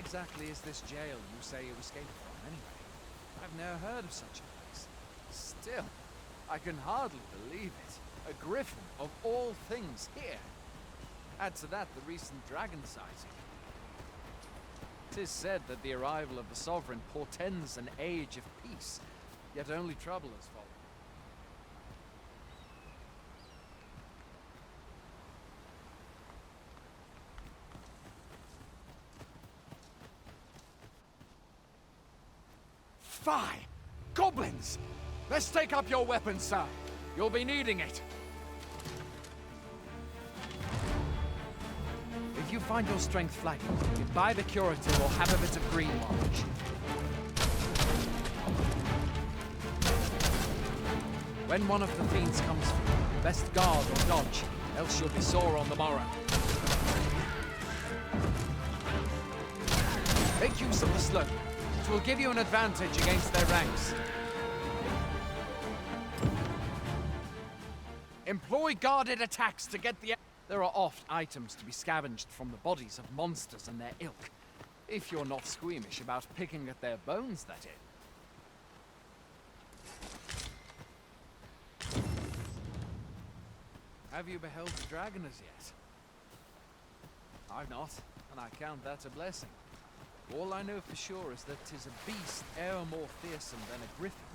exactly is this jail you say you escaped from, anyway? I've never heard of such a place. Still, I can hardly believe it. A griffin, of all things, here. Add to that the recent dragon sighting. 'Tis said that the arrival of the Sovereign portends an age of peace, yet only trouble has followed. Fie! Goblins! Let's take up your weapons, sir. You'll be needing it. If you find your strength flagging, buy the curative or have a bit of green watch. When one of the fiends comes for you, best guard or dodge, else you'll be sore on the morrow. Make use of the slope. It will give you an advantage against their ranks. Employ guarded attacks to get the... There are oft items to be scavenged from the bodies of monsters and their ilk. If you're not squeamish about picking at their bones, that is. Have you beheld the dragon as yet? I've not, and I count that a blessing. All I know for sure is that 'tis a beast e'er more fearsome than a griffin.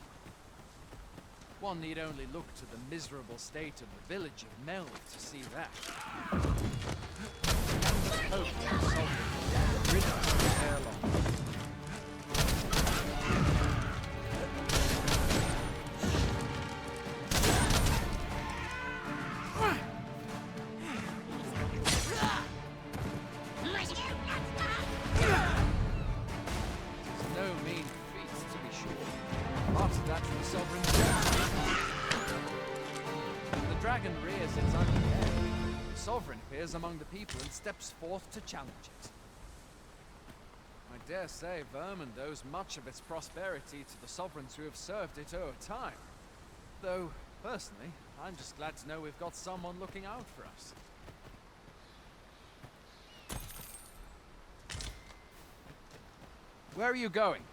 One need only look to the miserable state of the village of Mel to see that. Hope that the Sovereign will get rid of it ere long. No mean feat, to be sure. After that, the Sovereign's death. The dragon rears its ugly head. The Sovereign appears among the people and steps forth to challenge it. I dare say Vermund owes much of its prosperity to the Sovereigns who have served it over time. Though, personally, I'm just glad to know we've got someone looking out for us. Where are you going?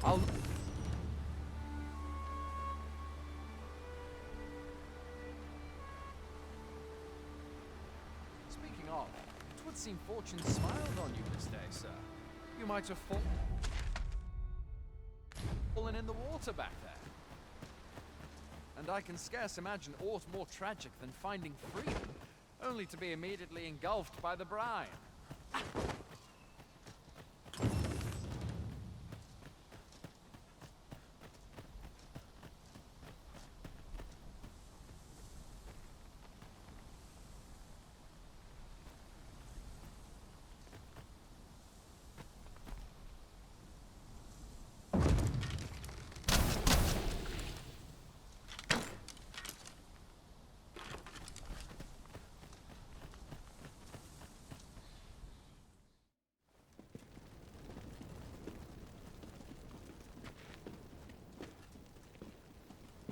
I'll... Speaking of, it would seem fortune smiled on you this day, sir. You might have fallen in the water back there. And I can scarce imagine aught more tragic than finding freedom, only to be immediately engulfed by the brine.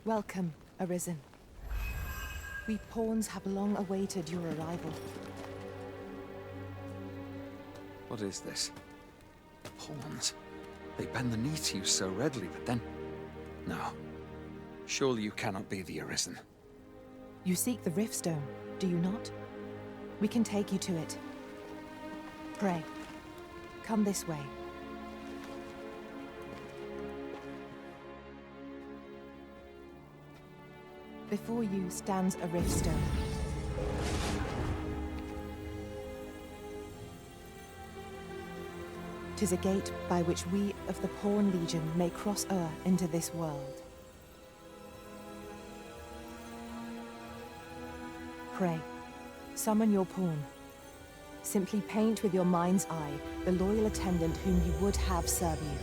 Welcome, Arisen. We pawns have long awaited your arrival. What is this? Pawns? They bend the knee to you so readily, but then... No. Surely you cannot be the Arisen. You seek the Riftstone, do you not? We can take you to it. Pray, come this way. Before you stands a Riftstone. Tis a gate by which we of the Pawn Legion may cross o'er into this world. Pray, summon your pawn. Simply paint with your mind's eye the loyal attendant whom you would have serve you.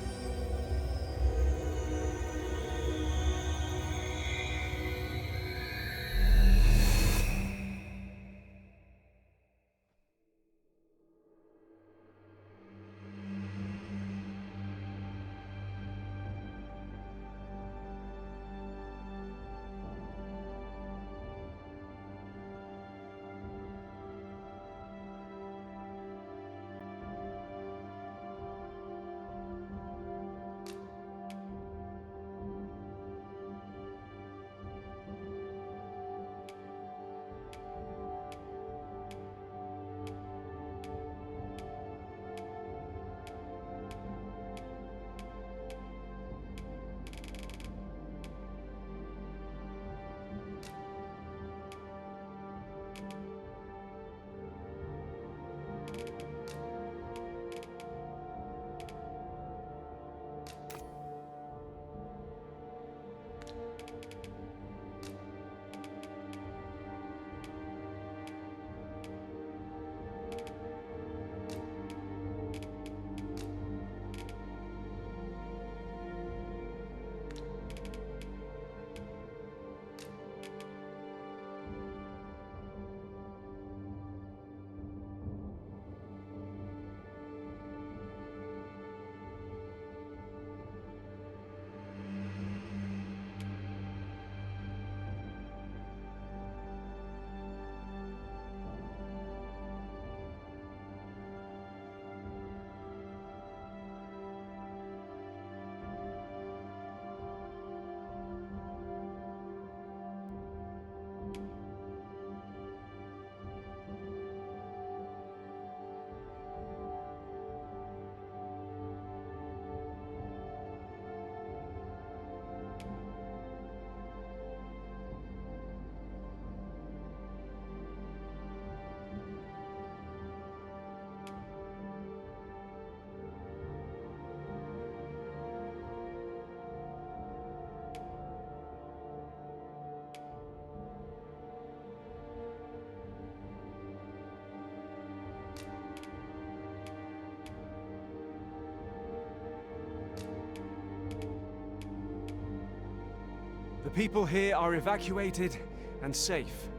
The people here are evacuated and safe.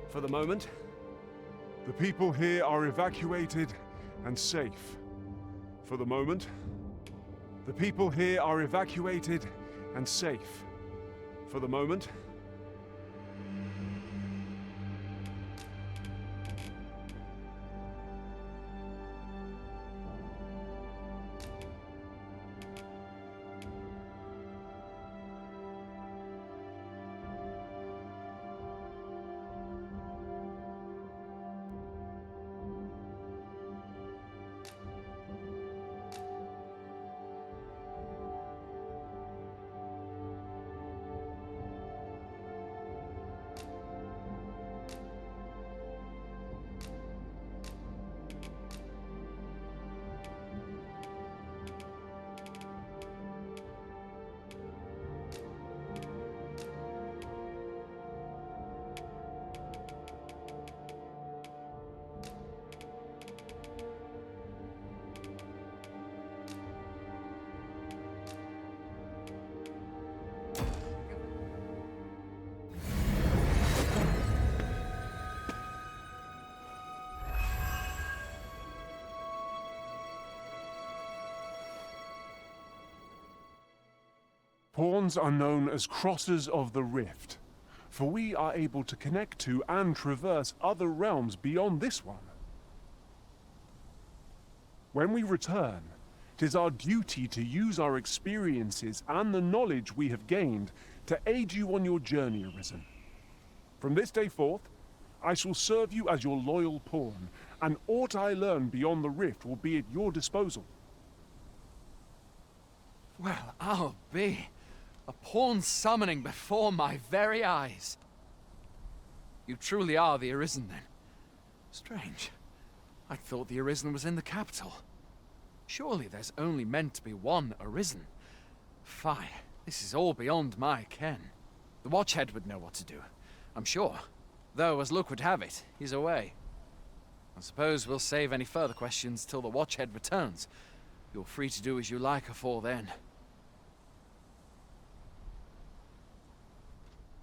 For the moment. The people here are evacuated and safe. For the moment. The people here are evacuated and safe. For the moment. Pawns are known as crossers of the rift, for we are able to connect to and traverse other realms beyond this one. When we return, 'tis our duty to use our experiences and the knowledge we have gained to aid you on your journey, Arisen. From this day forth, I shall serve you as your loyal pawn, and aught I learn beyond the rift will be at your disposal. Well, I'll be. A pawn summoning before my very eyes. You truly are the Arisen, then. Strange. I thought the Arisen was in the capital. Surely there's only meant to be one Arisen. Fie, this is all beyond my ken. The Watchhead would know what to do, I'm sure. Though, as luck would have it, he's away. I suppose we'll save any further questions till the Watchhead returns. You're free to do as you like afore then.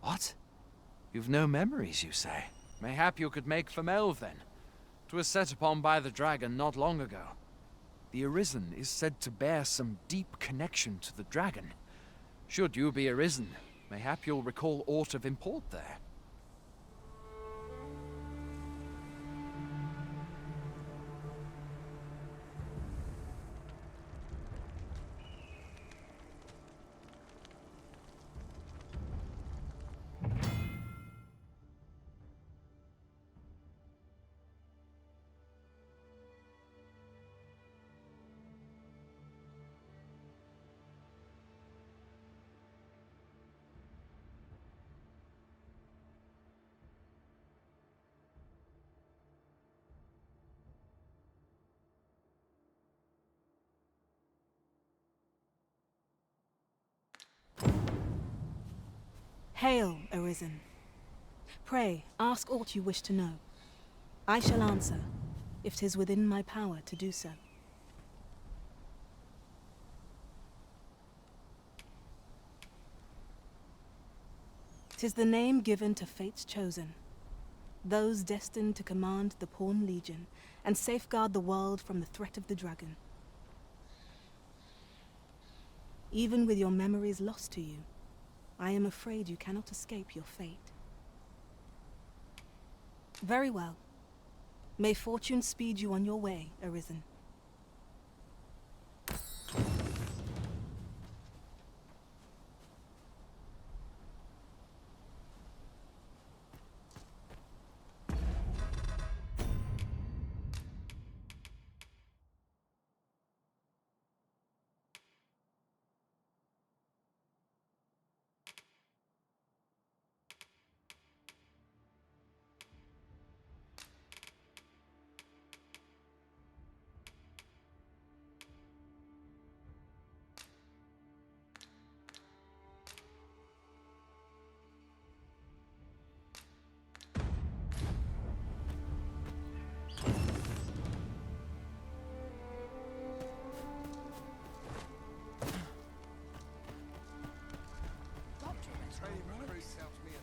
What? You've no memories, you say? Mayhap you could make for Melve, then. 'Twas set upon by the dragon not long ago. The Arisen is said to bear some deep connection to the dragon. Should you be Arisen, mayhap you'll recall aught of import there. Hail, Arisen. Pray, ask aught you wish to know. I shall answer, if 'tis within my power to do so. 'Tis the name given to fate's chosen, those destined to command the Pawn Legion and safeguard the world from the threat of the dragon. Even with your memories lost to you, I am afraid you cannot escape your fate. Very well. May fortune speed you on your way, Arisen.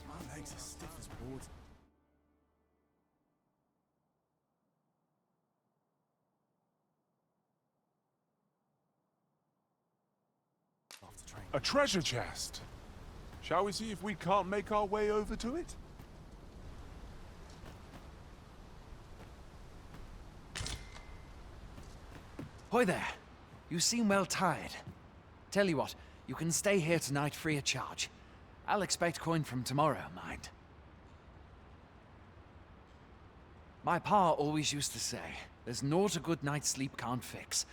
My legs are stiff as boards. A treasure chest! Shall we see if we can't make our way over to it? Hoy there. You seem well tired. Tell you what, you can stay here tonight free of charge. I'll expect coin from tomorrow, mind. My pa always used to say, there's naught a good night's sleep can't fix.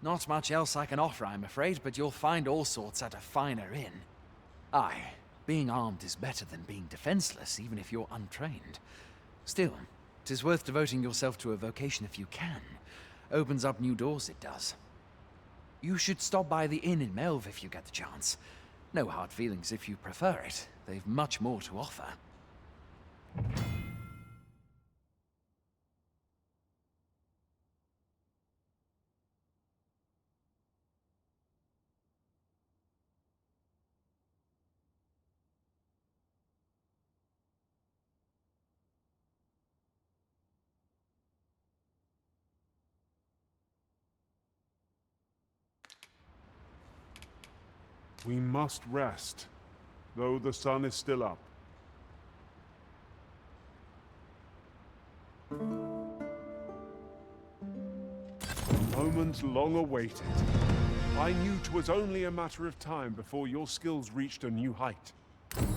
Not much else I can offer, I'm afraid, but you'll find all sorts at a finer inn. Aye, being armed is better than being defenseless, even if you're untrained. Still, 'tis worth devoting yourself to a vocation if you can. Opens up new doors, it does. You should stop by the inn in Melve if you get the chance. No hard feelings if you prefer it. They've much more to offer. We must rest, though the sun is still up. A moment long awaited. I knew 'twas only a matter of time before your skills reached a new height.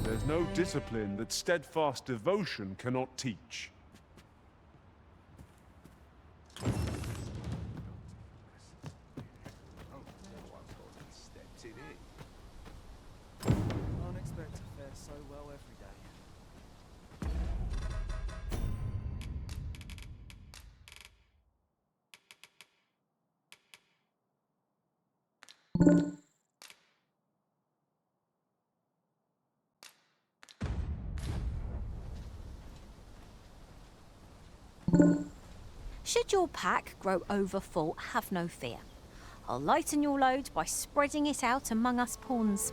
There's no discipline that steadfast devotion cannot teach. Can't expect to fare so well every day. Should your pack grow overfull, have no fear. I'll lighten your load by spreading it out among us pawns.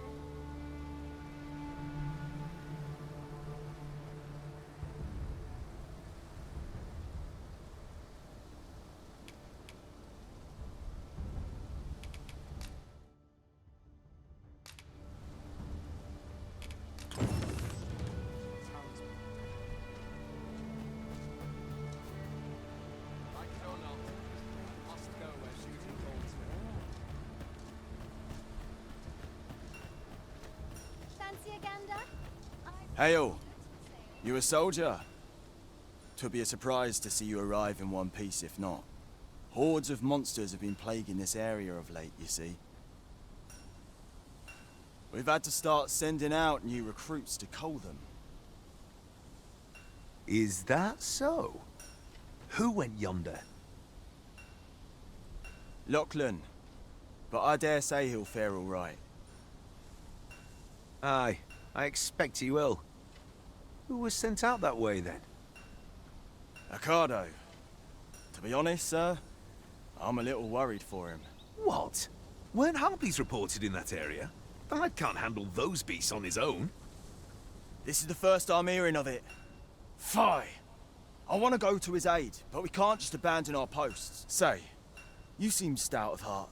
Like it or not, must go where shooting calls me. Fancy a gander? Hail! You a soldier? 'Twould be a surprise to see you arrive in one piece, if not. Hordes of monsters have been plaguing this area of late, you see. We've had to start sending out new recruits to cull them. Is that so? Who went yonder? Lachlan. But I dare say he'll fare all right. Aye, I expect he will. Who was sent out that way, then? Ocado. To be honest, sir, I'm a little worried for him. What? Weren't harpies reported in that area? The lad can't handle those beasts on his own. This is the first I'm hearing of it. Fie! I want to go to his aid, but we can't just abandon our posts. Say, you seem stout of heart.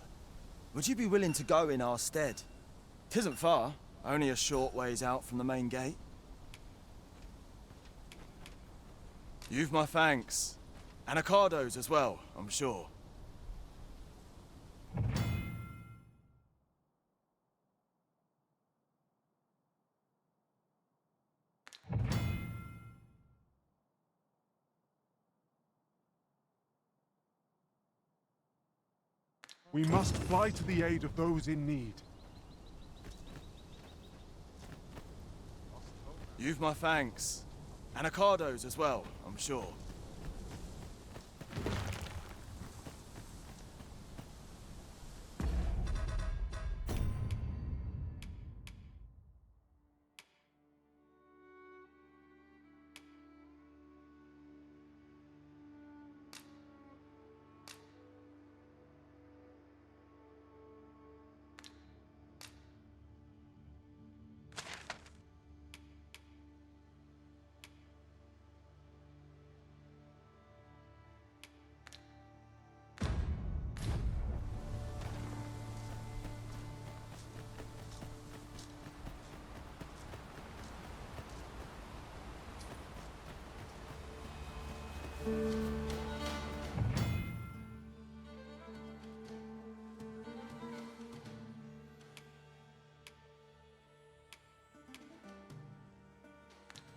Would you be willing to go in our stead? 'Tisn't far, only a short ways out from the main gate. You've my thanks. And Ocado's as well, I'm sure. We must fly to the aid of those in need. You've my thanks. And Ocado's as well, I'm sure.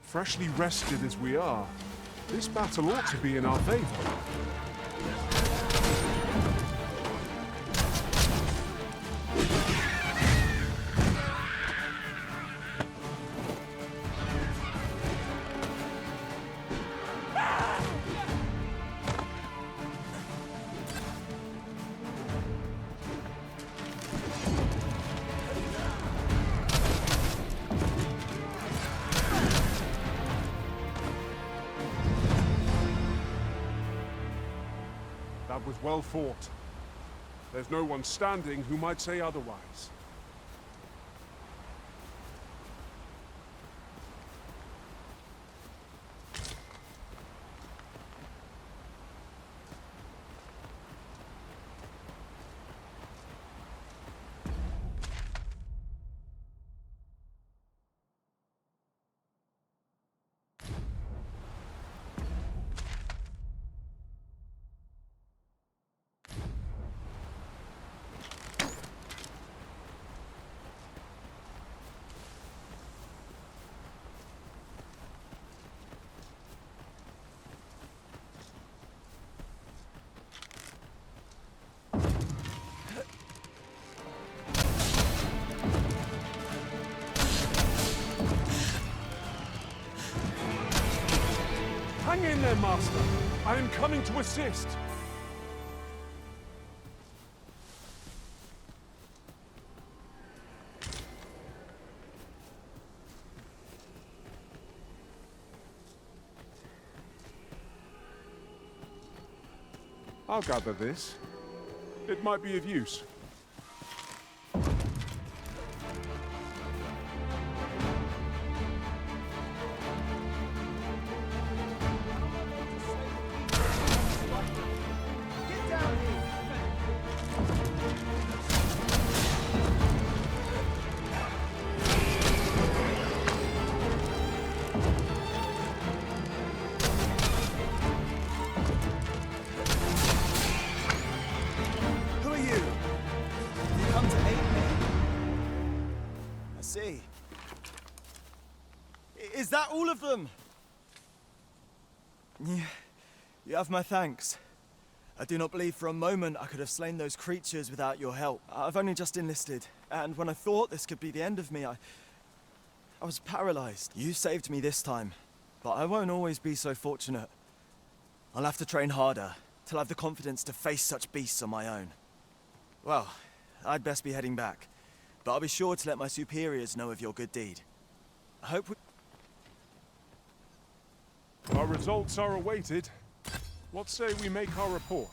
Freshly rested as we are, this battle ought to be in our favor. That was well fought. There's no one standing who might say otherwise. Hang in there, Master. I am coming to assist. I'll gather this. It might be of use. Who are you? You come to aid me? I see. Is that all of them? You have my thanks. I do not believe for a moment I could have slain those creatures without your help. I've only just enlisted, and when I thought this could be the end of me, I was paralyzed. You saved me this time, but I won't always be so fortunate. I'll have to train harder, till I've the confidence to face such beasts on my own. Well, I'd best be heading back, but I'll be sure to let my superiors know of your good deed. I hope we... Our results are awaited. What say we make our report?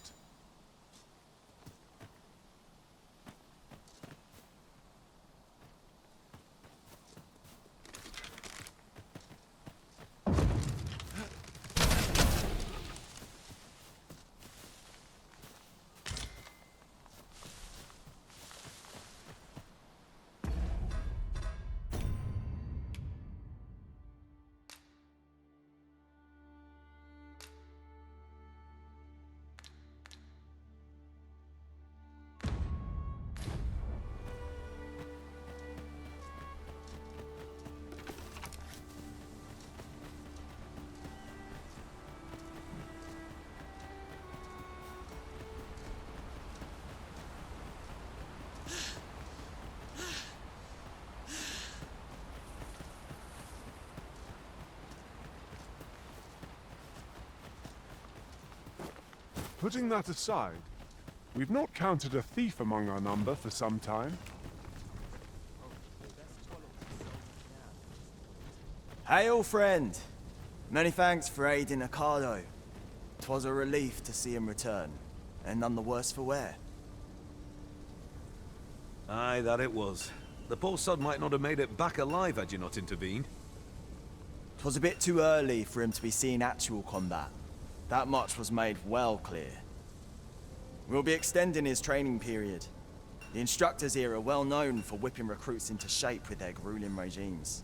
Putting that aside, we've not counted a thief among our number for some time. Hail, friend! Many thanks for aiding Ocado. 'Twas a relief to see him return, and none the worse for wear. Aye, that it was. The poor sod might not have made it back alive had you not intervened. 'Twas a bit too early for him to be seeing actual combat. That much was made well clear. We'll be extending his training period. The instructors here are well known for whipping recruits into shape with their grueling regimes.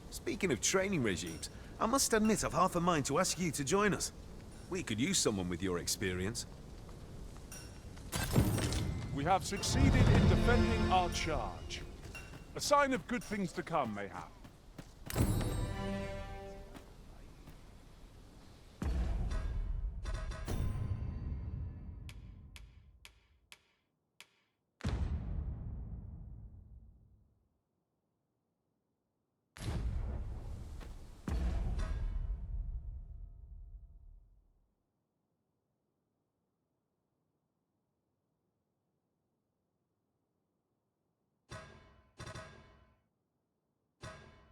Speaking of training regimes, I must admit I've half a mind to ask you to join us. We could use someone with your experience. We have succeeded in defending our charge. A sign of good things to come, mayhap.